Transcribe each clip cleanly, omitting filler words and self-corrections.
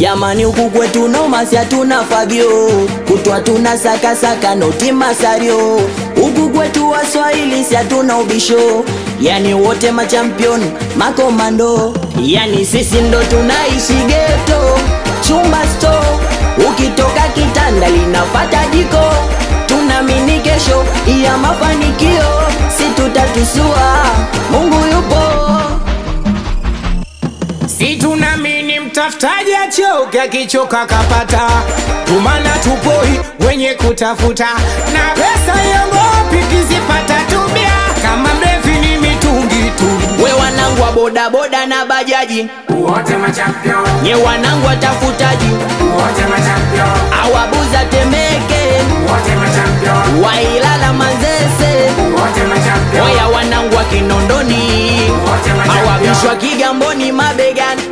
Jamani huku kwetu noma si hatuna fagio, kutwa tuna saka saka noti masario. Huku kwetu Waswahili si hatuna ubisho, yani wote machampion makomando. Yani sisi ndo tunaishi ghetto, chumba store, ukitoka kitanda linapata jiko. Tunaamini kesho ya mafanikio, si tutatusua, Mungu yupo. Si tunaamini mtafutaji achoke, akichoka kapata. Tumana tupoi wenye kutafuta, na pesa iongopi kizipata tumia. Kama mrevi ni mitungi tu. We wanangu wa boda boda na bajaji, wote machampion. nye wanangu watafutaji, wote machampion. awabuza Temeke, wote machampion. Wailala Manzese, wote machampion. oya wanangu wa Kinondoni, wote machampion. awabishwa Kigamboni mabegani.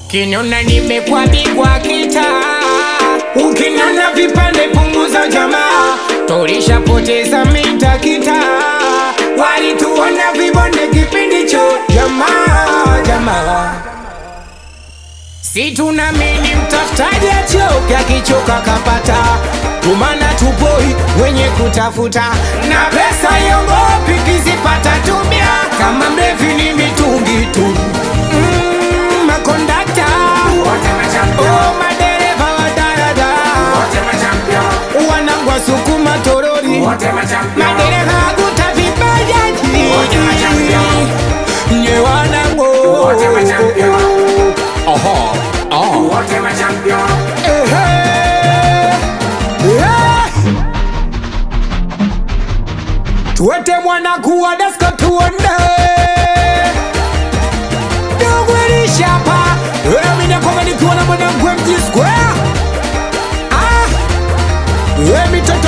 Kinona nimekwapigwa kita, ukinona vipande punguza jamaa. Torisha poteza mita kita, walituona vibonde kipindi cho jamaa. Si tunaamini mtafutaji achoke, akichoka kapata. Tumana tupoi wenye kutafuta, na pesa iongopi kizipata tumia. Kama mrevi ni mitungi tu. Makondakta, oh madereva wa darada, wanangu wa sukuma torori, madereva kuta vibajaji, nye wanangu tuwete mwana kuwa dasko tuonde. Shapa, mina kwa nikiwa na mwana MG Square. Mitoto